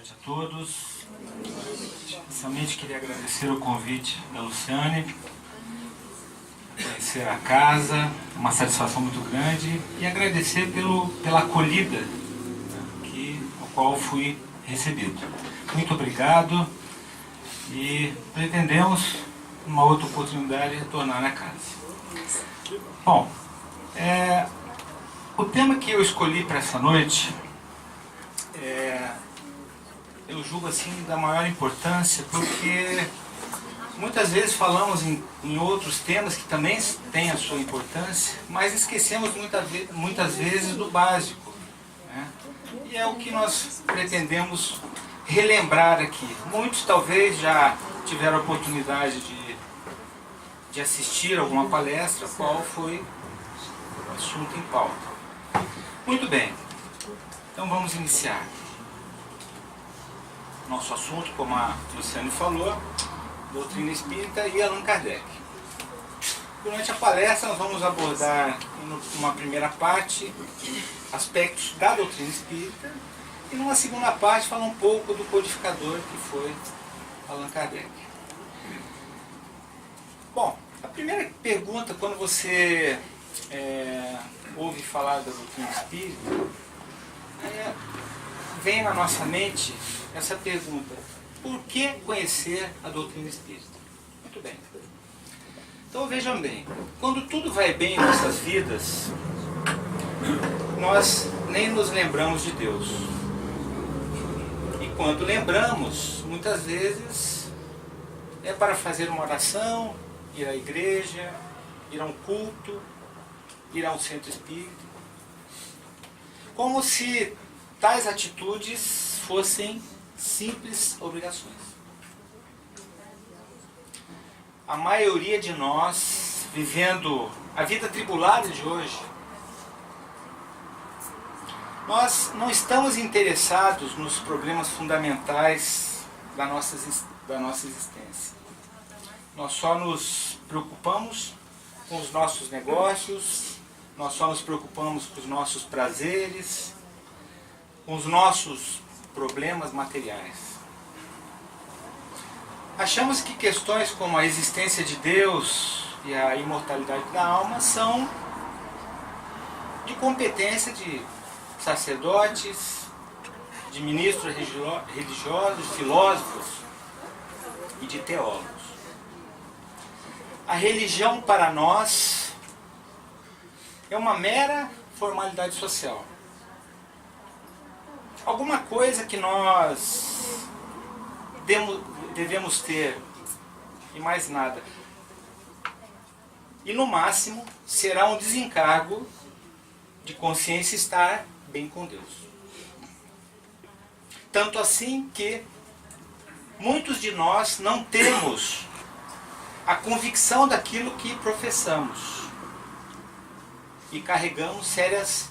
noite a todos. Inicialmente queria agradecer o convite da Luciane, conhecer a casa, uma satisfação muito grande, e agradecer pela acolhida ao qual fui recebido. Muito obrigado e pretendemos, numa outra oportunidade, retornar à casa. Bom, o tema que eu escolhi para essa noite eu julgo assim da maior importância, porque muitas vezes falamos em outros temas que também têm a sua importância, mas esquecemos muitas vezes do básico, né? E é o que nós pretendemos relembrar aqui. Muitos talvez já tiveram a oportunidade de assistir alguma palestra, qual foi o assunto em pauta. Muito bem, então vamos iniciar. Nosso assunto, como a Luciane falou, doutrina espírita e Allan Kardec. Durante a palestra nós vamos abordar, numa primeira parte, aspectos da doutrina espírita, e numa segunda parte falar um pouco do codificador que foi Allan Kardec. Bom, a primeira pergunta, quando você ouve falar da doutrina espírita, vem na nossa mente essa pergunta: por que conhecer a doutrina espírita? Muito bem. Então vejam bem, quando tudo vai bem em nossas vidas, nós nem nos lembramos de Deus. E quando lembramos, muitas vezes é para fazer uma oração, ir à igreja, ir a um culto, ir a um centro espírita. Como se tais atitudes fossem simples obrigações. A maioria de nós, vivendo a vida atribulada de hoje, nós não estamos interessados nos problemas fundamentais da nossa existência. Nós só nos preocupamos com os nossos negócios, nós só nos preocupamos com os nossos prazeres, com os nossos problemas materiais. Achamos que questões como a existência de Deus e a imortalidade da alma são de competência de sacerdotes, de ministros religiosos, filósofos e de teólogos. A religião para nós é uma mera formalidade social. Alguma coisa que nós devemos ter, e mais nada. E no máximo será um desencargo de consciência estar bem com Deus. Tanto assim que muitos de nós não temos a convicção daquilo que professamos e carregamos sérias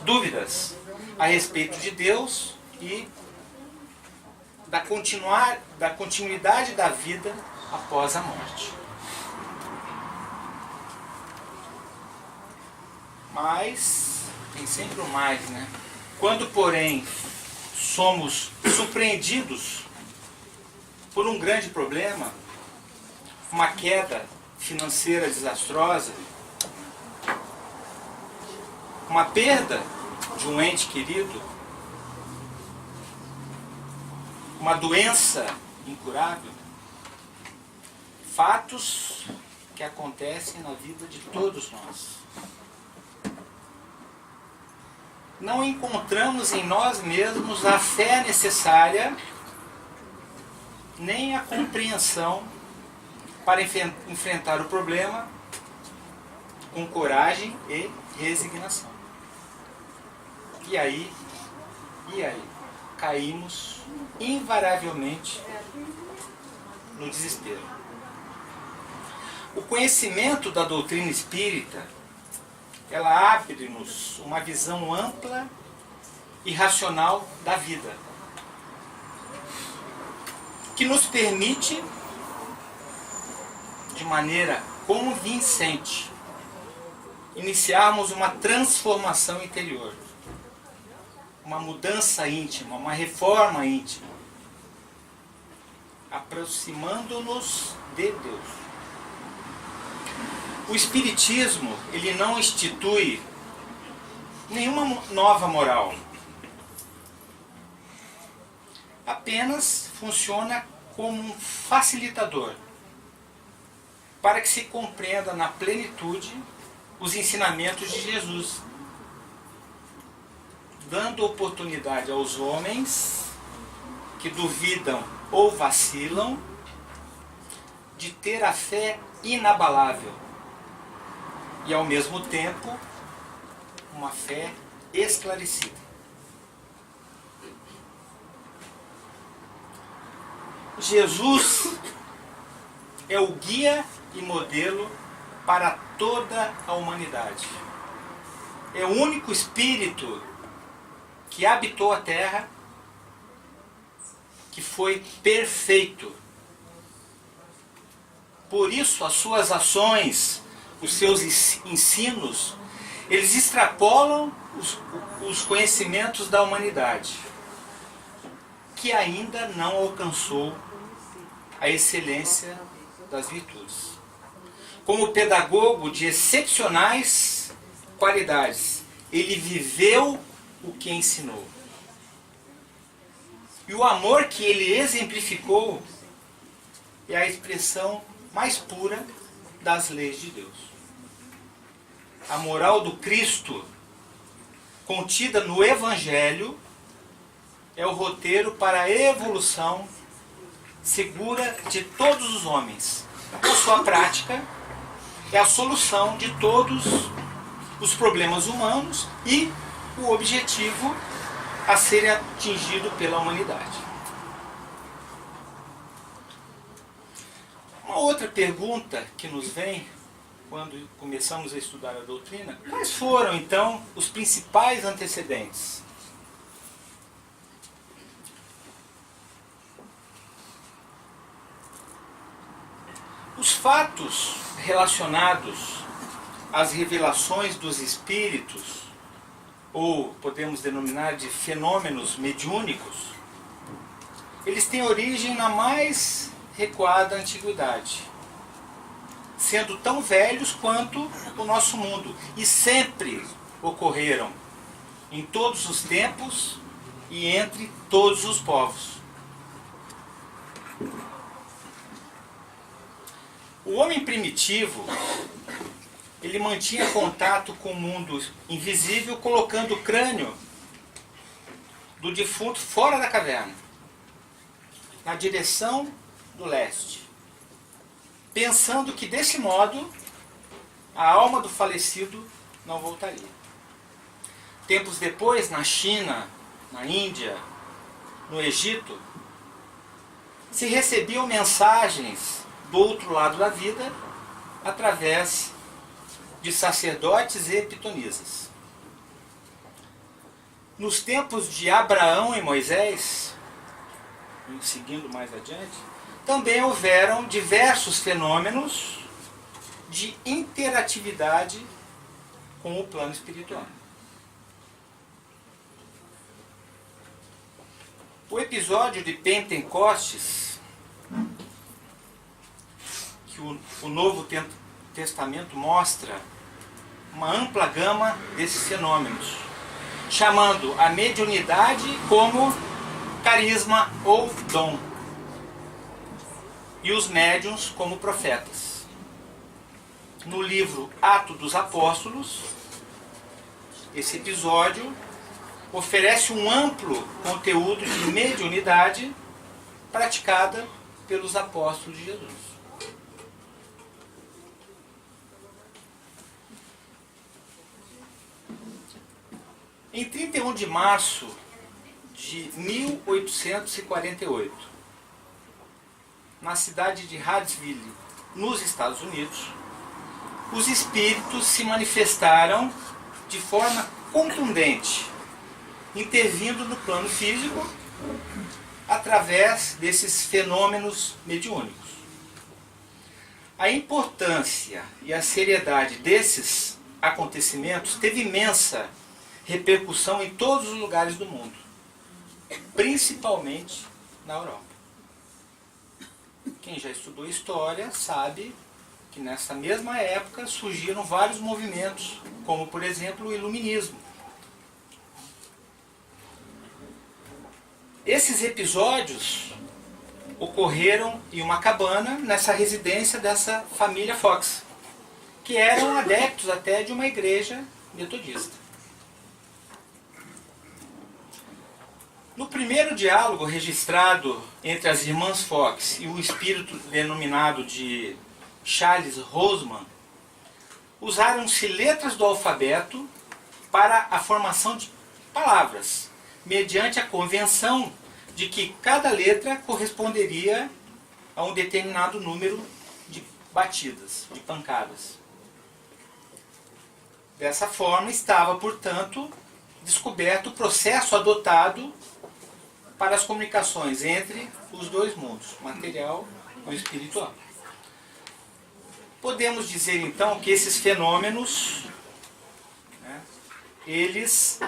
dúvidas a respeito de Deus e da continuidade da vida após a morte. Mas tem sempre o mais, né? Quando, porém, somos surpreendidos por um grande problema, uma queda financeira desastrosa, uma perda de um ente querido, uma doença incurável, fatos que acontecem na vida de todos nós. Não encontramos em nós mesmos a fé necessária, nem a compreensão para enfrentar o problema com coragem e resignação. E aí, caímos invariavelmente no desespero. O conhecimento da doutrina espírita, ela abre-nos uma visão ampla e racional da vida, que nos permite, de maneira convincente, iniciarmos uma transformação interior. uma mudança íntima, uma reforma íntima, aproximando-nos de Deus. O Espiritismo, ele não institui nenhuma nova moral. Apenas funciona como um facilitador para que se compreenda na plenitude os ensinamentos de Jesus, dando oportunidade aos homens que duvidam ou vacilam de ter a fé inabalável e, ao mesmo tempo, uma fé esclarecida. Jesus é o guia e modelo para toda a humanidade. É o único espírito que habitou a terra, que foi perfeito. Por isso, as suas ações, os seus ensinos, eles extrapolam os conhecimentos da humanidade, que ainda não alcançou a excelência das virtudes. Como pedagogo de excepcionais qualidades, ele viveu o que ensinou. E o amor que ele exemplificou é a expressão mais pura das leis de Deus. A moral do Cristo, contida no Evangelho, é o roteiro para a evolução segura de todos os homens. A sua prática é a solução de todos os problemas humanos e o objetivo a ser atingido pela humanidade. Uma outra pergunta que nos vem quando começamos a estudar a doutrina: quais foram então os principais antecedentes? Os fatos relacionados às revelações dos espíritos, ou podemos denominar de fenômenos mediúnicos, eles têm origem na mais recuada antiguidade, sendo tão velhos quanto o nosso mundo, e sempre ocorreram em todos os tempos e entre todos os povos. O homem primitivo, ele mantinha contato com o mundo invisível, colocando o crânio do defunto fora da caverna, na direção do leste, pensando que desse modo a alma do falecido não voltaria. Tempos depois, na China, na Índia, no Egito, se recebiam mensagens do outro lado da vida através de sacerdotes e pitonisas. Nos tempos de Abraão e Moisés, seguindo mais adiante, também houveram diversos fenômenos de interatividade com o plano espiritual. O episódio de Pentecostes, que o Novo Testamento mostra uma ampla gama desses fenômenos, chamando a mediunidade como carisma ou dom, e os médiuns como profetas. No livro Atos dos Apóstolos, esse episódio oferece um amplo conteúdo de mediunidade praticada pelos apóstolos de Jesus. Em 31 de março de 1848, na cidade de Hartsville, nos Estados Unidos, os espíritos se manifestaram de forma contundente, intervindo no plano físico através desses fenômenos mediúnicos. A importância e a seriedade desses acontecimentos teve imensa repercussão em todos os lugares do mundo, principalmente na Europa. Quem já estudou história sabe que nessa mesma época surgiram vários movimentos, como por exemplo o Iluminismo. Esses episódios ocorreram em uma cabana nessa residência dessa família Fox, que eram adeptos até de uma igreja metodista. No primeiro diálogo registrado entre as irmãs Fox e o espírito denominado de Charles Roseman, usaram-se letras do alfabeto para a formação de palavras, mediante a convenção de que cada letra corresponderia a um determinado número de batidas, de pancadas. Dessa forma, estava, portanto, descoberto o processo adotado para as comunicações entre os dois mundos, o material e o espiritual. Podemos dizer, então, que esses fenômenos, eles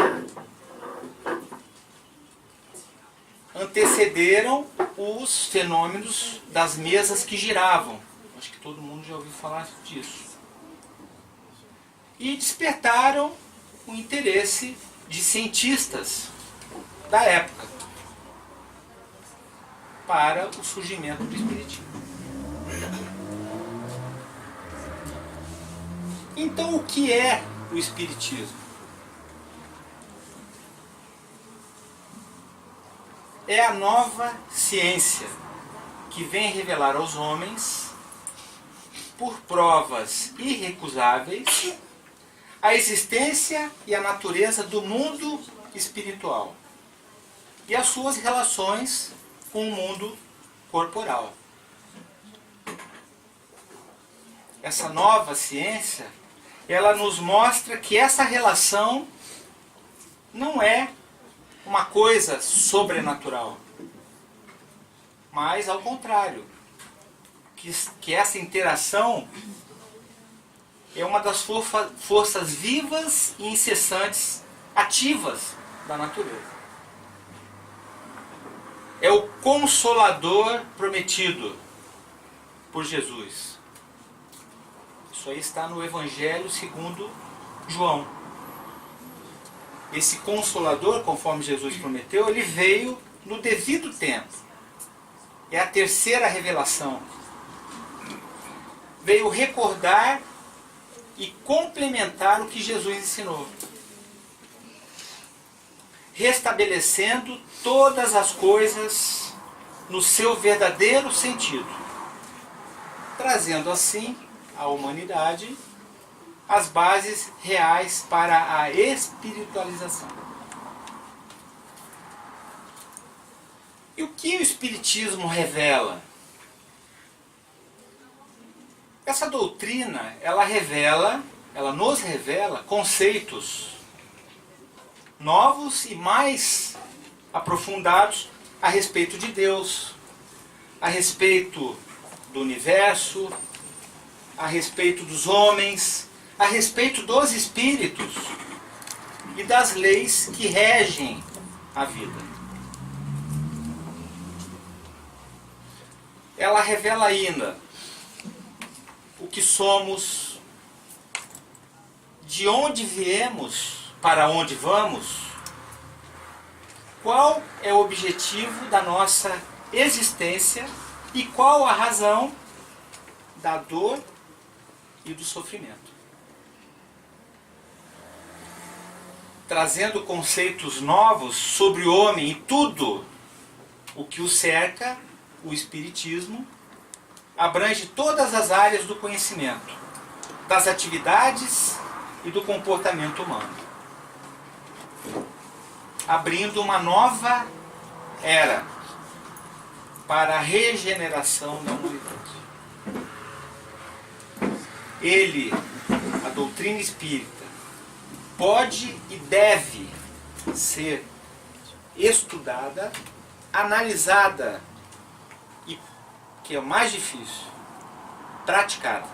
antecederam os fenômenos das mesas que giravam. Acho que todo mundo já ouviu falar disso. E despertaram o interesse de cientistas da época para o surgimento do espiritismo. Então, o que é o espiritismo? É a nova ciência que vem revelar aos homens, por provas irrecusáveis, a existência e a natureza do mundo espiritual e as suas relações com o mundo corporal. Essa nova ciência, ela nos mostra que essa relação não é uma coisa sobrenatural, mas ao contrário, que essa interação é uma das forças vivas e incessantes, ativas da natureza. É o Consolador prometido por Jesus. Isso aí está no Evangelho segundo João. Esse Consolador, conforme Jesus prometeu, ele veio no devido tempo. É a terceira revelação. Veio recordar e complementar o que Jesus ensinou, restabelecendo todas as coisas no seu verdadeiro sentido, trazendo assim à humanidade as bases reais para a espiritualização. E o que o Espiritismo revela? Essa doutrina, ela nos revela conceitos novos e mais aprofundados a respeito de Deus, a respeito do universo, a respeito dos homens, a respeito dos espíritos e das leis que regem a vida. Ela revela ainda o que somos, de onde viemos, para onde vamos, qual é o objetivo da nossa existência e qual a razão da dor e do sofrimento. Trazendo conceitos novos sobre o homem e tudo o que o cerca, o Espiritismo abrange todas as áreas do conhecimento, das atividades e do comportamento humano, abrindo uma nova era para a regeneração da humanidade. A doutrina espírita, pode e deve ser estudada, analisada e, que é o mais difícil, praticada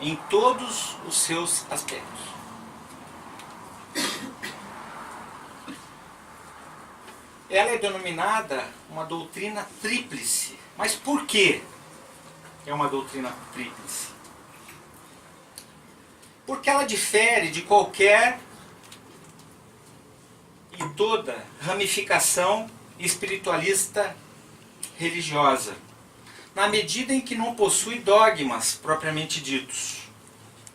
em todos os seus aspectos. ela é denominada uma doutrina tríplice. Mas por que é uma doutrina tríplice? Porque ela difere de qualquer e toda ramificação espiritualista religiosa, na medida em que não possui dogmas propriamente ditos.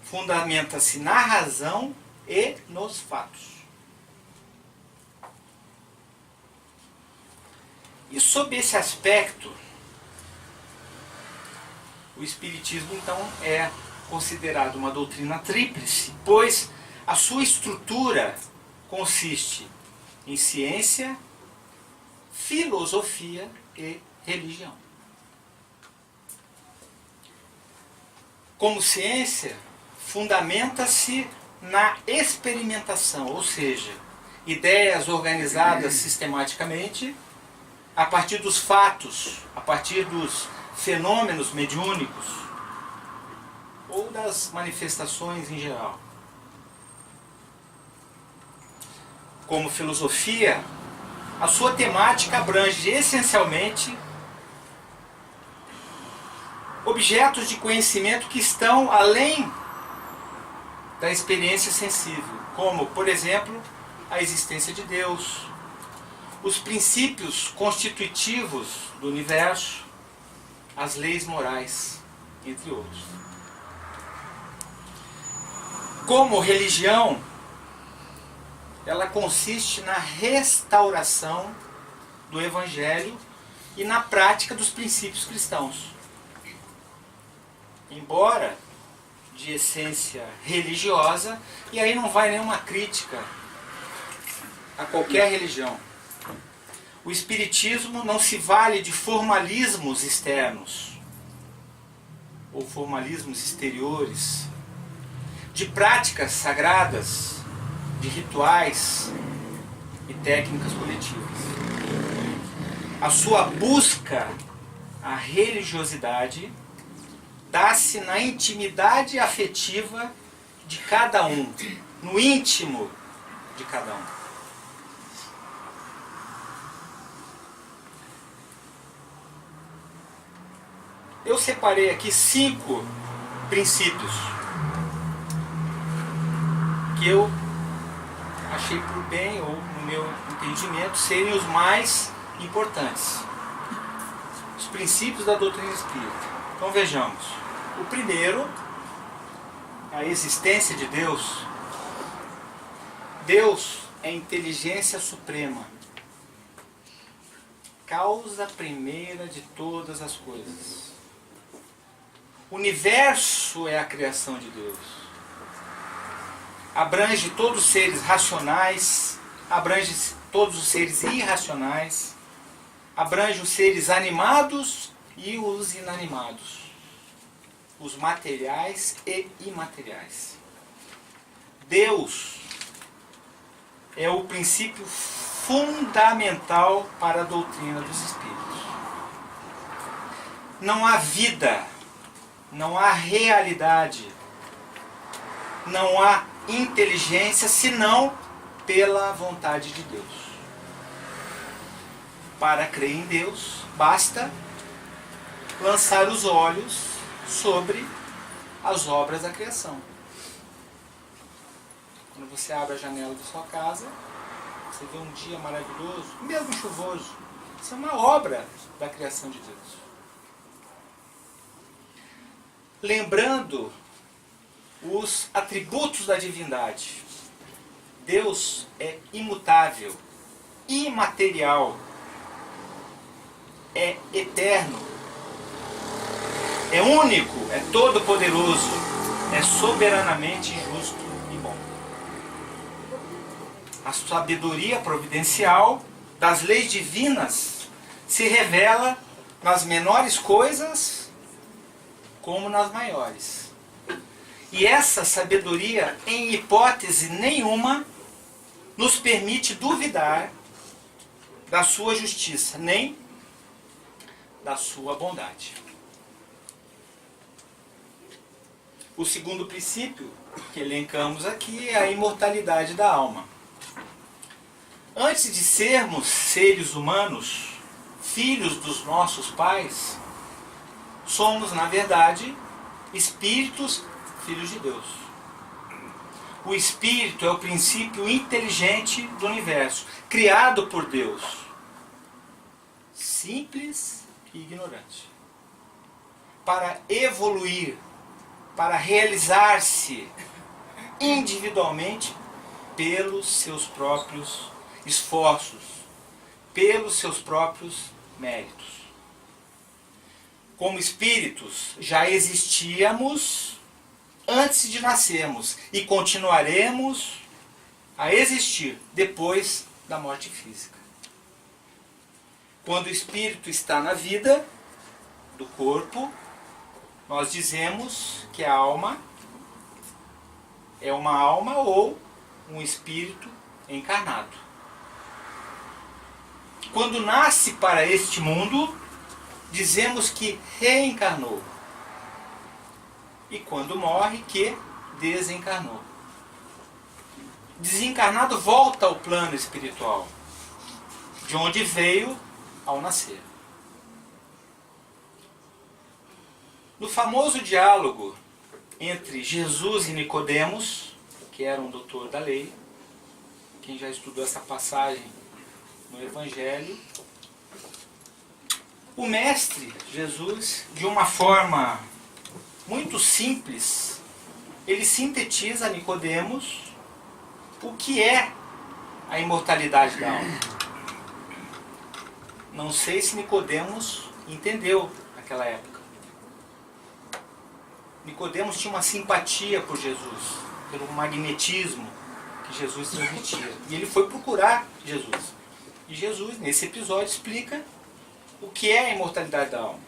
Fundamenta-se na razão e nos fatos. E sob esse aspecto, o Espiritismo então é considerado uma doutrina tríplice, pois a sua estrutura consiste em ciência, filosofia e religião. Como ciência, fundamenta-se na experimentação, ou seja, ideias organizadas sistematicamente a partir dos fatos, a partir dos fenômenos mediúnicos ou das manifestações em geral. Como filosofia, a sua temática abrange essencialmente objetos de conhecimento que estão além da experiência sensível, como, por exemplo, a existência de Deus, os princípios constitutivos do universo, as leis morais, entre outros. Como religião, ela consiste na restauração do Evangelho e na prática dos princípios cristãos. Embora de essência religiosa, e aí não vai nenhuma crítica a qualquer religião. O Espiritismo não se vale de formalismos externos ou formalismos exteriores, de práticas sagradas, de rituais e técnicas coletivas. A sua busca à religiosidade dá-se na intimidade afetiva de cada um, no íntimo de cada um. Eu separei aqui 5 princípios que eu achei por bem, ou no meu entendimento, serem os mais importantes. Os princípios da doutrina espírita. Então vejamos. O primeiro, a existência de Deus. Deus é inteligência suprema, causa primeira de todas as coisas. O universo é a criação de Deus. Abrange todos os seres racionais, abrange todos os seres irracionais, abrange os seres animados e os inanimados, os materiais e imateriais. Deus é o princípio fundamental para a doutrina dos Espíritos. Não há vida, não há realidade, não há inteligência senão pela vontade de Deus. Para crer em Deus, basta lançar os olhos sobre as obras da criação. Quando você abre a janela da sua casa, você vê um dia maravilhoso, mesmo chuvoso. Isso é uma obra da criação de Deus. Lembrando os atributos da divindade. Deus é imutável, imaterial, é eterno, é único, é todo-poderoso, é soberanamente justo e bom. A sabedoria providencial das leis divinas se revela nas menores coisas como nas maiores. E essa sabedoria, em hipótese nenhuma, nos permite duvidar da sua justiça, nem da sua bondade. O segundo princípio que elencamos aqui é a imortalidade da alma. Antes de sermos seres humanos, filhos dos nossos pais, somos, na verdade, espíritos, filhos de Deus. O espírito é o princípio inteligente do universo, criado por Deus. Simples e ignorante. Para evoluir, para realizar-se individualmente pelos seus próprios esforços, pelos seus próprios méritos. Como espíritos, já existíamos antes de nascermos e continuaremos a existir depois da morte física. Quando o espírito está na vida do corpo, nós dizemos que a alma é uma alma ou um espírito encarnado. Quando nasce para este mundo, dizemos que reencarnou. E quando morre, que desencarnou. Desencarnado volta ao plano espiritual, de onde veio ao nascer. No famoso diálogo entre Jesus e Nicodemos, que era um doutor da lei, quem já estudou essa passagem no Evangelho, o Mestre Jesus, de uma forma muito simples, ele sintetiza a Nicodemos o que é a imortalidade da alma. Não sei se Nicodemos entendeu naquela época. Nicodemos tinha uma simpatia por Jesus, pelo magnetismo que Jesus transmitia. E ele foi procurar Jesus. E Jesus, nesse episódio, explica o que é a imortalidade da alma.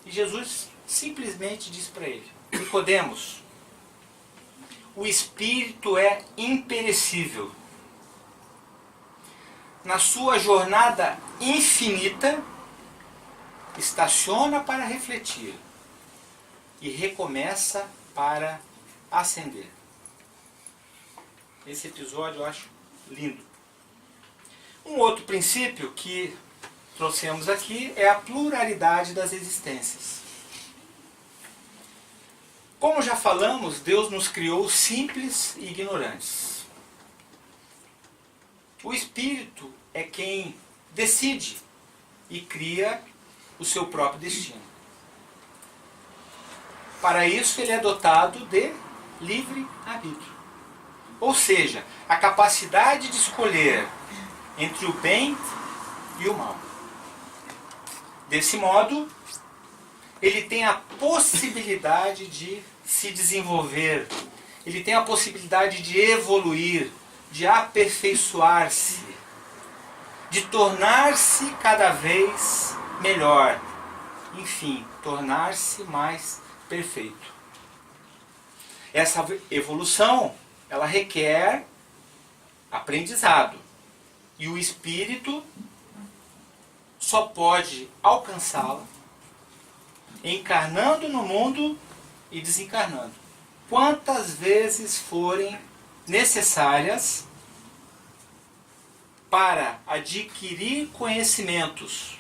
E Jesus simplesmente diz para ele: Nicodemos, o espírito é imperecível. Na sua jornada infinita, estaciona para refletir e recomeça para ascender. Esse episódio eu acho lindo. Um outro princípio que trouxemos aqui é a pluralidade das existências. Como já falamos, Deus nos criou simples e ignorantes. O espírito é quem decide e cria o seu próprio destino. Para isso, ele é dotado de livre-arbítrio. Ou seja, a capacidade de escolher entre o bem e o mal. Desse modo, ele tem a possibilidade de se desenvolver, ele tem a possibilidade de evoluir, de aperfeiçoar-se, de tornar-se cada vez melhor, enfim, tornar-se mais perfeito. Essa evolução, ela requer aprendizado. E o espírito só pode alcançá-la encarnando no mundo e desencarnando. Quantas vezes forem necessárias para adquirir conhecimentos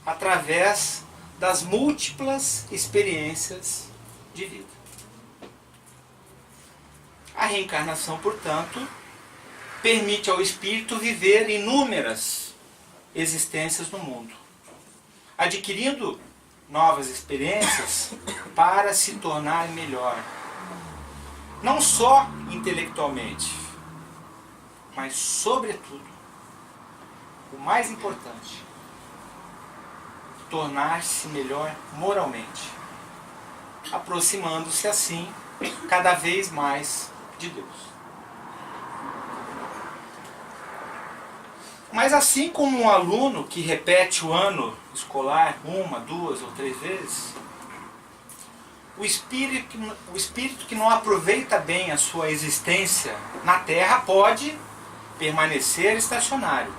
através das múltiplas experiências de vida. A reencarnação, portanto, permite ao espírito viver inúmeras existências no mundo, adquirindo novas experiências para se tornar melhor. Não só intelectualmente, mas sobretudo, o mais importante, tornar-se melhor moralmente, aproximando-se assim cada vez mais de Deus. Mas assim como um aluno que repete o ano escolar 1, 2 ou 3 vezes, o espírito que não aproveita bem a sua existência na Terra pode permanecer estacionário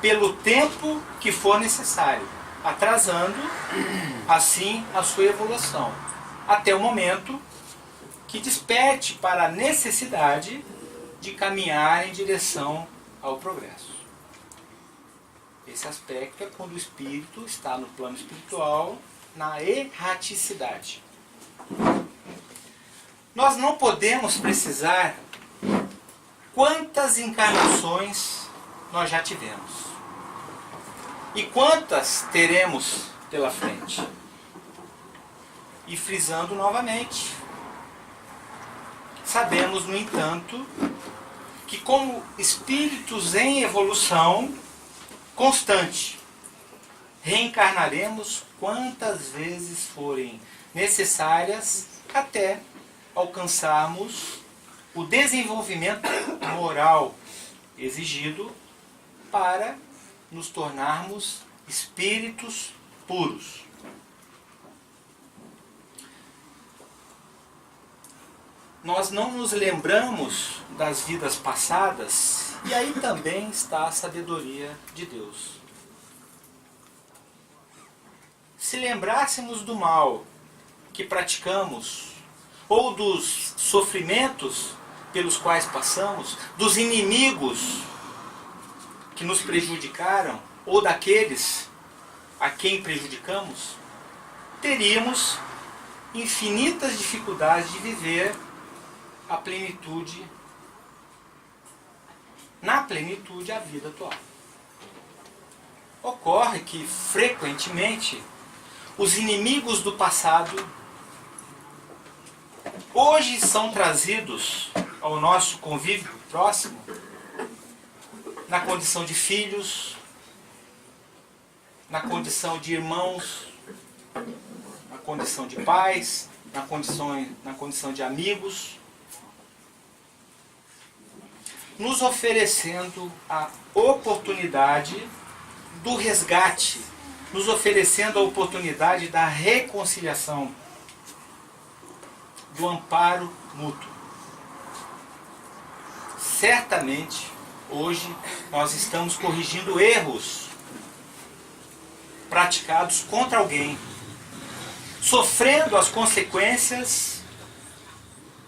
pelo tempo que for necessário, atrasando assim a sua evolução, até o momento que desperte para a necessidade de caminhar em direção ao progresso. Esse aspecto é quando o espírito está no plano espiritual, na erraticidade. Nós não podemos precisar quantas encarnações nós já tivemos e quantas teremos pela frente. E frisando novamente, sabemos, no entanto, que como espíritos em evolução constante, reencarnaremos quantas vezes forem necessárias até alcançarmos o desenvolvimento moral exigido para nos tornarmos espíritos puros. Nós não nos lembramos das vidas passadas, e aí também está a sabedoria de Deus. Se lembrássemos do mal que praticamos, ou dos sofrimentos pelos quais passamos, dos inimigos que nos prejudicaram, ou daqueles a quem prejudicamos, teríamos infinitas dificuldades de viver a plenitude, na plenitude, a vida atual. Ocorre que, frequentemente, os inimigos do passado hoje são trazidos ao nosso convívio próximo na condição de filhos, na condição de irmãos, na condição de pais, na condição de amigos, nos oferecendo a oportunidade do resgate, nos oferecendo a oportunidade da reconciliação, do amparo mútuo. Certamente, hoje, nós estamos corrigindo erros praticados contra alguém, sofrendo as consequências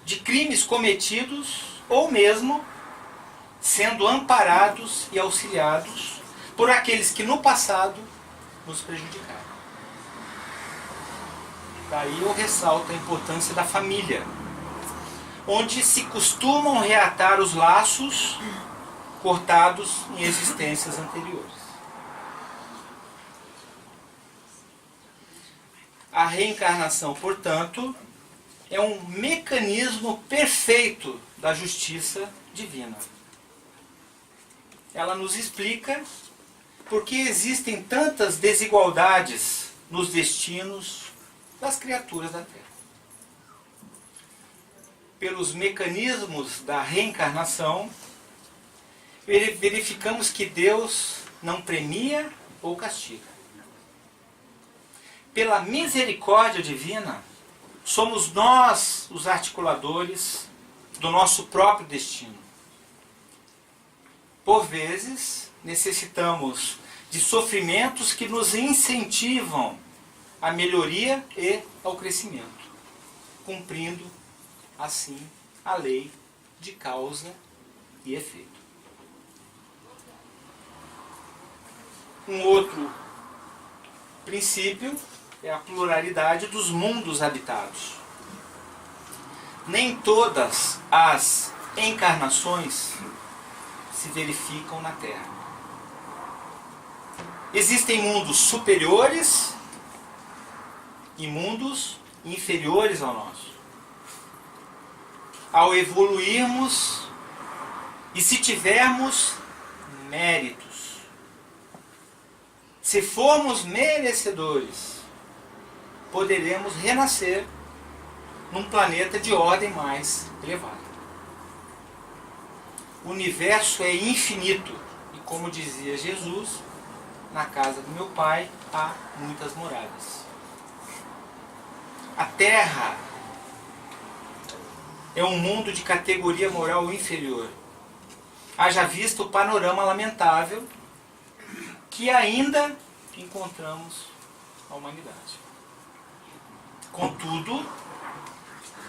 de crimes cometidos, ou mesmo sendo amparados e auxiliados por aqueles que no passado nos prejudicaram. Daí eu ressalto a importância da família, onde se costumam reatar os laços cortados em existências anteriores. A reencarnação, portanto, é um mecanismo perfeito da justiça divina. Ela nos explica por que existem tantas desigualdades nos destinos das criaturas da Terra. Pelos mecanismos da reencarnação, verificamos que Deus não premia ou castiga. Pela misericórdia divina, somos nós os articuladores do nosso próprio destino. Por vezes, necessitamos de sofrimentos que nos incentivam à melhoria e ao crescimento, cumprindo, assim, a lei de causa e efeito. Um outro princípio é a pluralidade dos mundos habitados. Nem todas as encarnações se verificam na Terra. Existem mundos superiores e mundos inferiores ao nosso. Ao evoluirmos e se tivermos méritos, se formos merecedores, poderemos renascer num planeta de ordem mais elevada. O universo é infinito e, como dizia Jesus, na casa do meu Pai há muitas moradas. A Terra é um mundo de categoria moral inferior. Haja visto o panorama lamentável que ainda encontramos na humanidade. Contudo,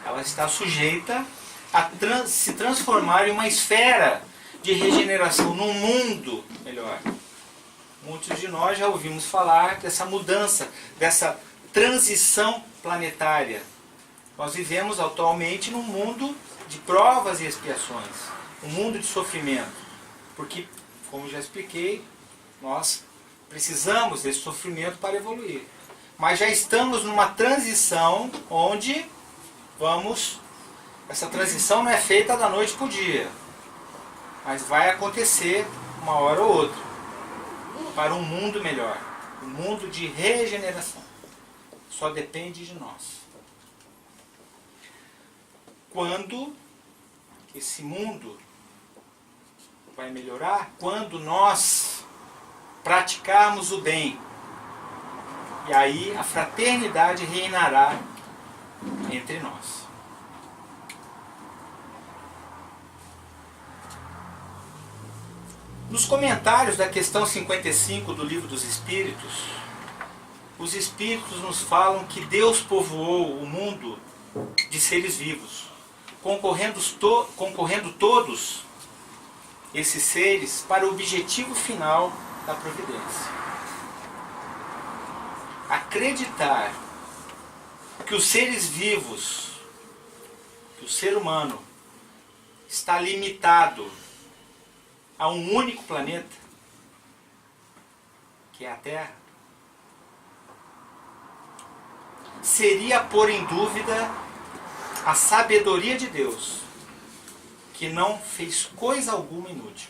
ela está sujeita a se transformar em uma esfera de regeneração, num mundo melhor. Muitos de nós já ouvimos falar dessa mudança, dessa transição planetária. Nós vivemos atualmente num mundo de provas e expiações, um mundo de sofrimento, porque, como já expliquei, nós precisamos desse sofrimento para evoluir. Mas já estamos numa transição onde essa transição não é feita da noite para o dia, mas vai acontecer uma hora ou outra, para um mundo melhor, um mundo de regeneração. Só depende de nós. Quando esse mundo vai melhorar? Quando nós praticarmos o bem. E aí a fraternidade reinará entre nós. Nos comentários da questão 55 do Livro dos Espíritos, os Espíritos nos falam que Deus povoou o mundo de seres vivos, concorrendo todos esses seres para o objetivo final da providência. Acreditar que os seres vivos, que o ser humano está limitado a um único planeta, que é a Terra, seria pôr em dúvida a sabedoria de Deus, que não fez coisa alguma inútil.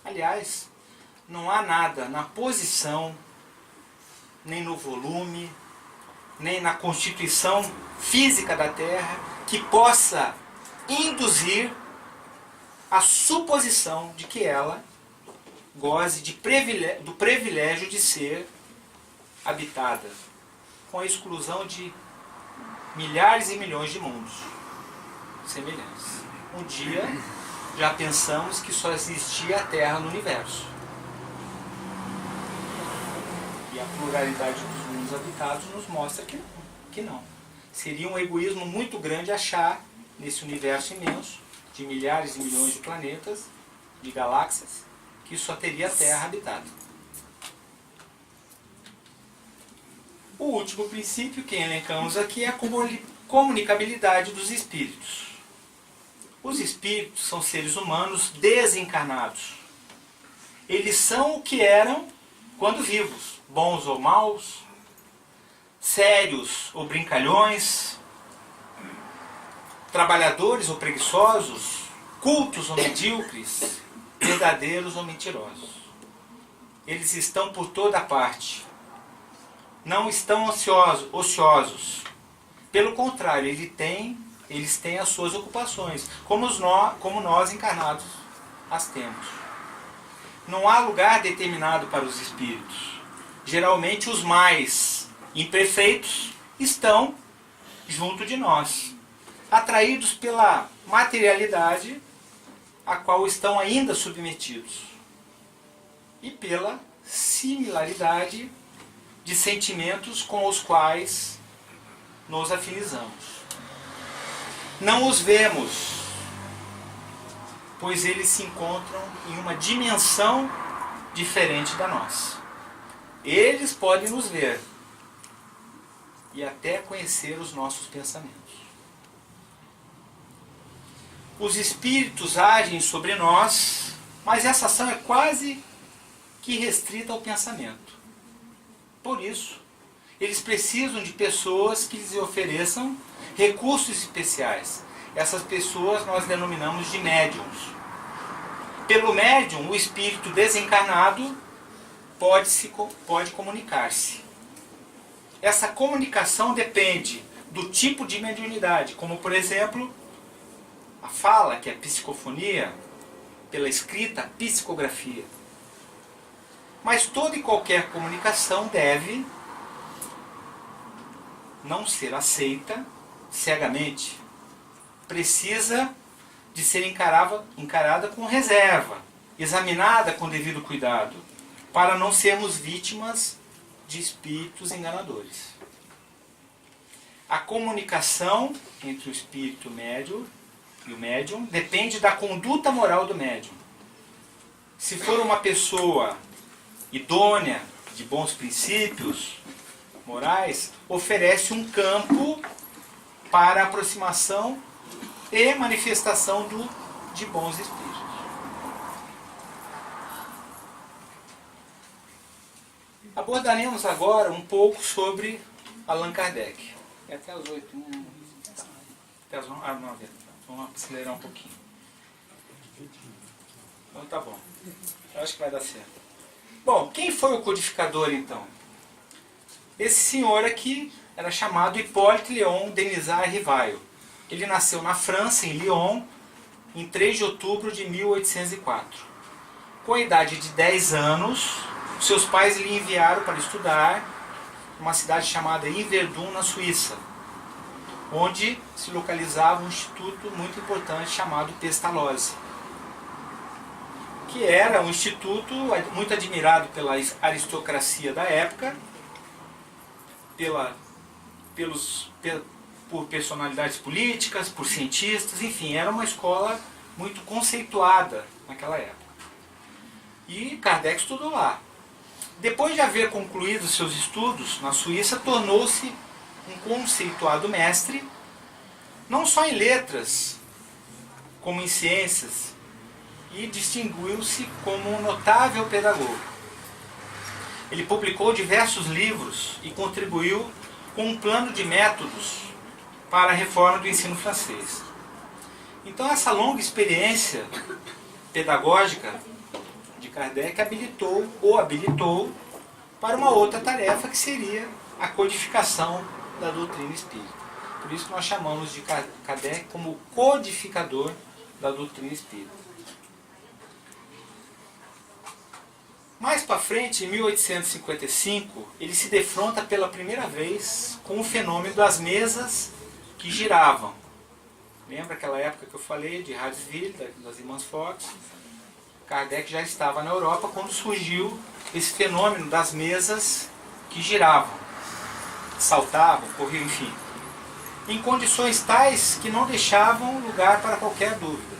Aliás, não há nada na posição, nem no volume, nem na constituição física da Terra que possa induzir a suposição de que ela goze do privilégio de ser habitada, com a exclusão de milhares e milhões de mundos semelhantes. Um dia já pensamos que só existia a Terra no universo. E a pluralidade dos mundos habitados nos mostra que não. Seria um egoísmo muito grande achar, nesse universo imenso, de milhares e milhões de planetas, de galáxias, que só teria a Terra habitada. O último princípio que elencamos aqui é a comunicabilidade dos espíritos. Os espíritos são seres humanos desencarnados. Eles são o que eram quando vivos, bons ou maus, sérios ou brincalhões, trabalhadores ou preguiçosos, cultos ou medíocres, verdadeiros ou mentirosos. Eles estão por toda parte. Não estão ociosos. Pelo contrário, eles têm as suas ocupações, como nós encarnados as temos. Não há lugar determinado para os espíritos. Geralmente os mais imperfeitos estão junto de nós, atraídos pela materialidade a qual estão ainda submetidos e pela similaridade de sentimentos com os quais nos afinizamos. Não os vemos, pois eles se encontram em uma dimensão diferente da nossa. Eles podem nos ver e até conhecer os nossos pensamentos. Os espíritos agem sobre nós, mas essa ação é quase que restrita ao pensamento. Por isso, eles precisam de pessoas que lhes ofereçam recursos especiais. Essas pessoas nós denominamos de médiuns. Pelo médium, o espírito desencarnado pode comunicar-se. Essa comunicação depende do tipo de mediunidade, como por exemplo, a fala, que é psicofonia, pela escrita, psicografia. Mas toda e qualquer comunicação deve não ser aceita cegamente. Precisa de ser encarada com reserva, examinada com devido cuidado, para não sermos vítimas de espíritos enganadores. A comunicação entre o espírito médium e o médium depende da conduta moral do médium. Se for uma pessoa idônea, de bons princípios morais, oferece um campo para aproximação e manifestação de bons espíritos. Abordaremos agora um pouco sobre Allan Kardec. É até as 8. Até as 9. Vamos acelerar um pouquinho. Então tá bom. Eu acho que vai dar certo. Bom, quem foi o codificador então? Esse senhor aqui era chamado Hippolyte Léon Denisard Rivail. Ele nasceu na França, em Lyon, em 3 de outubro de 1804. Com a idade de 10 anos, seus pais lhe enviaram para estudar em uma cidade chamada Yverdun, na Suíça, onde se localizava um instituto muito importante chamado Pestalozzi, que era um instituto muito admirado pela aristocracia da época, por personalidades políticas, por cientistas, enfim, era uma escola muito conceituada naquela época. E Kardec estudou lá. Depois de haver concluído seus estudos na Suíça, tornou-se um conceituado mestre, não só em letras, como em ciências, e distinguiu-se como um notável pedagogo. Ele publicou diversos livros e contribuiu com um plano de métodos para a reforma do ensino francês. Então essa longa experiência pedagógica de Kardec habilitou para uma outra tarefa, que seria a codificação da doutrina espírita. Por isso que nós chamamos de Kardec como codificador da doutrina espírita. Mais para frente, em 1855, ele se defronta pela primeira vez com o fenômeno das mesas que giravam. Lembra aquela época que eu falei de Hardsville, das irmãs Fox? Kardec já estava na Europa quando surgiu esse fenômeno das mesas que giravam, saltavam, corriam, enfim, em condições tais que não deixavam lugar para qualquer dúvida.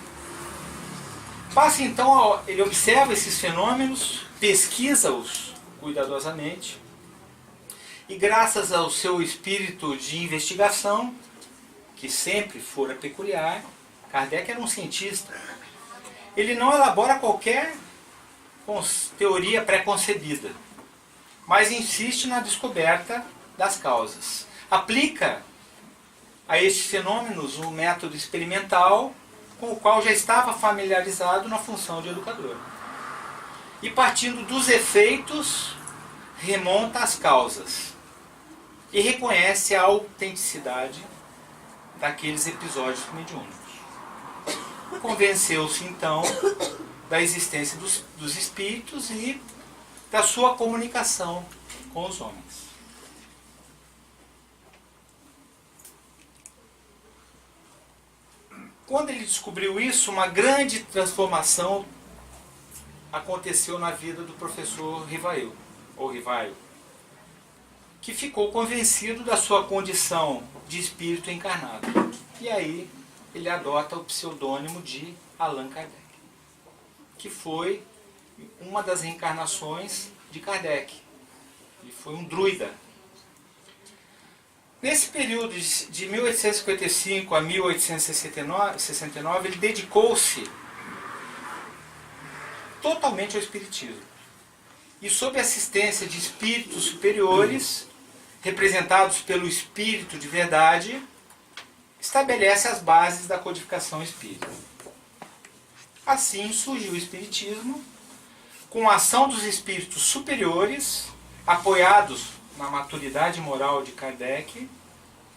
Passa então, ele observa esses fenômenos, pesquisa-os cuidadosamente, e graças ao seu espírito de investigação, que sempre fora peculiar, Kardec era um cientista. Ele não elabora qualquer teoria pré-concebida, mas insiste na descoberta das causas. Aplica a estes fenômenos um método experimental com o qual já estava familiarizado na função de educador. E partindo dos efeitos, remonta às causas e reconhece a autenticidade daqueles episódios mediúnicos. Convenceu-se então da existência dos espíritos e da sua comunicação com os homens. Quando ele descobriu isso, uma grande transformação aconteceu na vida do professor Rivail, que ficou convencido da sua condição de espírito encarnado. E aí ele adota o pseudônimo de Allan Kardec, que foi uma das reencarnações de Kardec. Ele foi um druida. Nesse período de 1855 a 1869, ele dedicou-se totalmente ao espiritismo. E sob a assistência de espíritos superiores, representados pelo espírito de verdade, estabelece as bases da codificação espírita. Assim surgiu o espiritismo, com a ação dos espíritos superiores, apoiados na maturidade moral de Kardec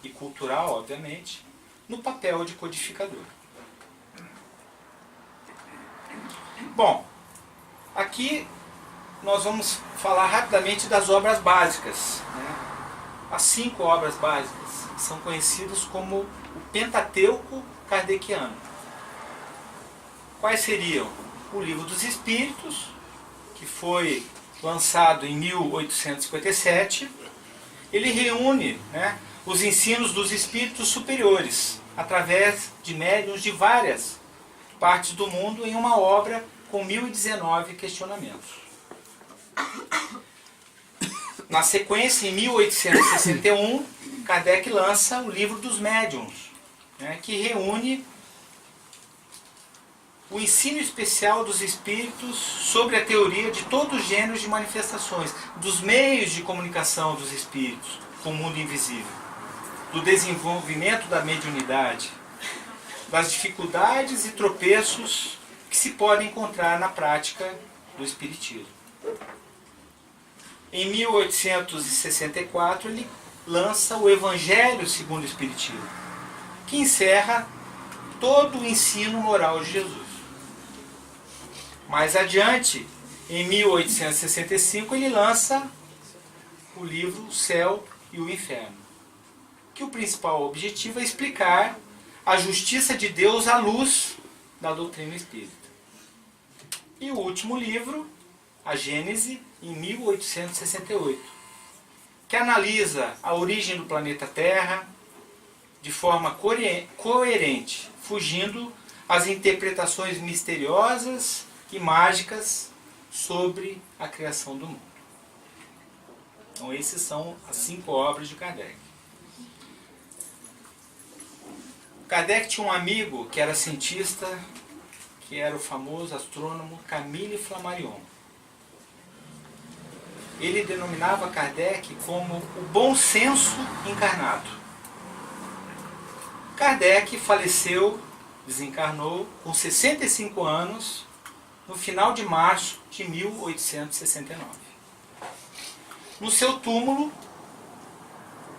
e cultural, obviamente, no papel de codificador. Bom, aqui nós vamos falar rapidamente das obras básicas, né? As 5 obras básicas são conhecidas como o Pentateuco Kardeciano. Quais seriam? O Livro dos Espíritos, que foi lançado em 1857. Ele reúne, né, os ensinos dos espíritos superiores, através de médiuns de várias partes do mundo, em uma obra com 1019 questionamentos. Na sequência, em 1861, Kardec lança o Livro dos Médiuns, né, que reúne o ensino especial dos espíritos sobre a teoria de todos os gêneros de manifestações, dos meios de comunicação dos espíritos com o mundo invisível, do desenvolvimento da mediunidade, das dificuldades e tropeços que se podem encontrar na prática do espiritismo. Em 1864, ele lança o Evangelho segundo o Espiritismo, que encerra todo o ensino moral de Jesus. Mais adiante, em 1865, ele lança o livro O Céu e o Inferno, que o principal objetivo é explicar a justiça de Deus à luz da doutrina espírita. E o último livro, A Gênese, em 1868, que analisa a origem do planeta Terra de forma coerente, fugindo às interpretações misteriosas e mágicas sobre a criação do mundo. Então, esses são as 5 obras de Kardec. Kardec tinha um amigo que era cientista, que era o famoso astrônomo Camille Flammarion. Ele denominava Kardec como o bom senso encarnado. Kardec faleceu, desencarnou, com 65 anos, no final de março de 1869. No seu túmulo,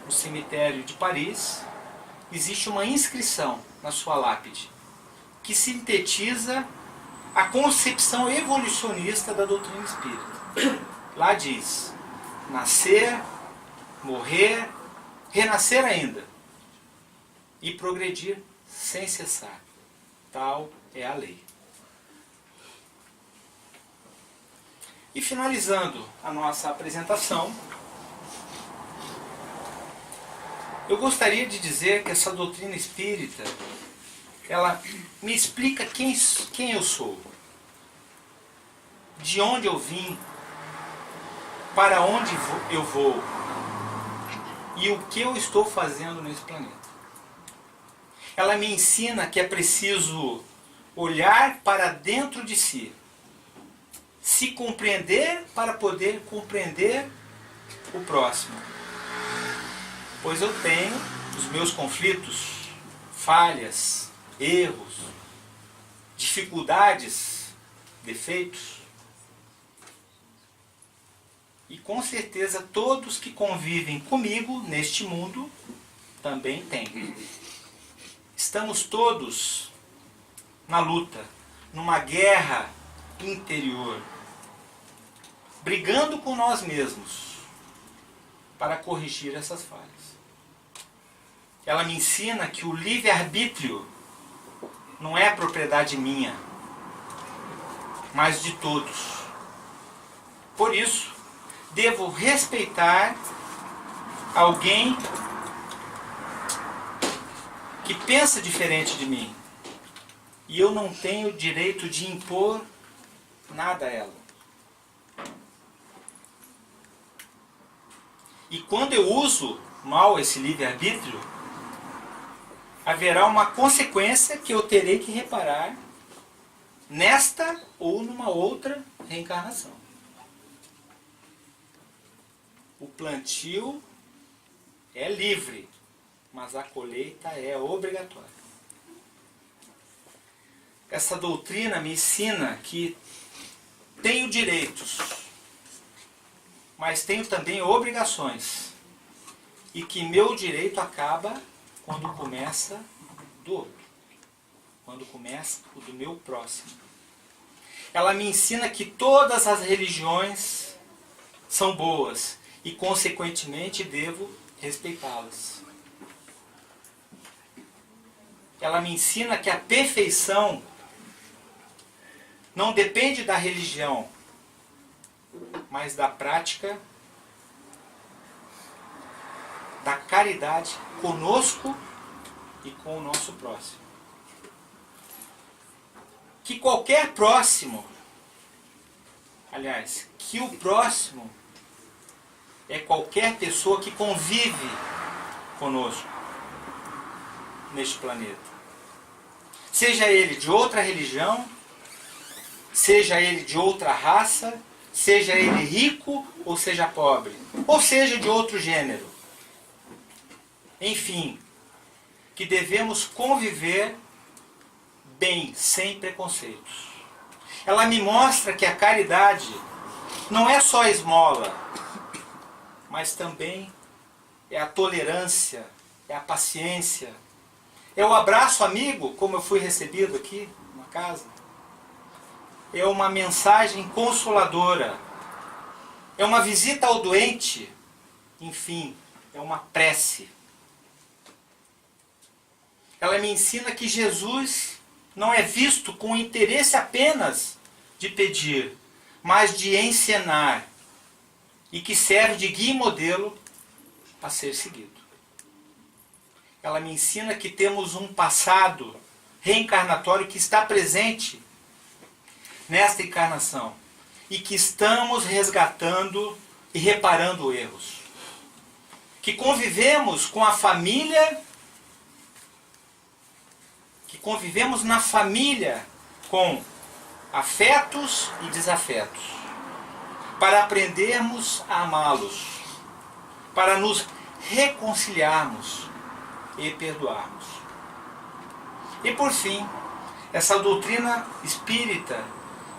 no cemitério de Paris, existe uma inscrição na sua lápide, que sintetiza a concepção evolucionista da doutrina espírita. Lá diz: nascer, morrer, renascer ainda e progredir sem cessar. Tal é a lei. E finalizando a nossa apresentação, eu gostaria de dizer que essa doutrina espírita, ela me explica quem eu sou, de onde eu vim, para onde eu vou e o que eu estou fazendo nesse planeta. Ela me ensina que é preciso olhar para dentro de si, se compreender para poder compreender o próximo. Pois eu tenho os meus conflitos, falhas, erros, dificuldades, defeitos. E com certeza todos que convivem comigo neste mundo também têm. Estamos todos na luta, numa guerra interior, brigando com nós mesmos para corrigir essas falhas. Ela me ensina que o livre-arbítrio não é propriedade minha, mas de todos. Por isso, devo respeitar alguém que pensa diferente de mim. E eu não tenho direito de impor nada a ela. E quando eu uso mal esse livre-arbítrio, haverá uma consequência que eu terei que reparar nesta ou numa outra reencarnação. O plantio é livre, mas a colheita é obrigatória. Essa doutrina me ensina que tenho direitos, mas tenho também obrigações. E que meu direito acaba quando começa do outro. Quando começa o do meu próximo. Ela me ensina que todas as religiões são boas e, consequentemente, devo respeitá-las. Ela me ensina que a perfeição não depende da religião, mas da prática da caridade conosco e com o nosso próximo. Que qualquer próximo, aliás, que o próximo é qualquer pessoa que convive conosco neste planeta. Seja ele de outra religião, seja ele de outra raça, seja ele rico ou seja pobre, ou seja de outro gênero. Enfim, que devemos conviver bem, sem preconceitos. Ela me mostra que a caridade não é só esmola, mas também é a tolerância, é a paciência, é o abraço amigo, como eu fui recebido aqui na casa. É uma mensagem consoladora, é uma visita ao doente, enfim, é uma prece. Ela me ensina que Jesus não é visto com o interesse apenas de pedir, mas de ensinar, e que serve de guia e modelo a ser seguido. Ela me ensina que temos um passado reencarnatório que está presente nesta encarnação e que estamos resgatando e reparando erros. Que convivemos com a família, que convivemos na família com afetos e desafetos, para aprendermos a amá-los, para nos reconciliarmos e perdoarmos. E por fim, essa doutrina espírita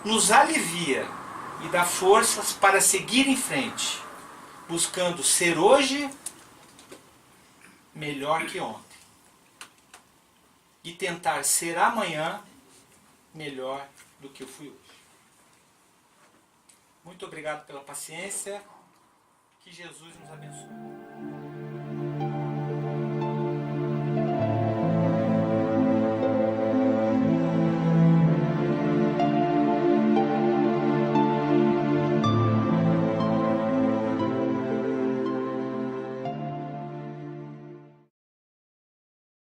nos alivia e dá forças para seguir em frente, buscando ser hoje melhor que ontem e tentar ser amanhã melhor do que eu fui hoje. Muito obrigado pela paciência. Que Jesus nos abençoe.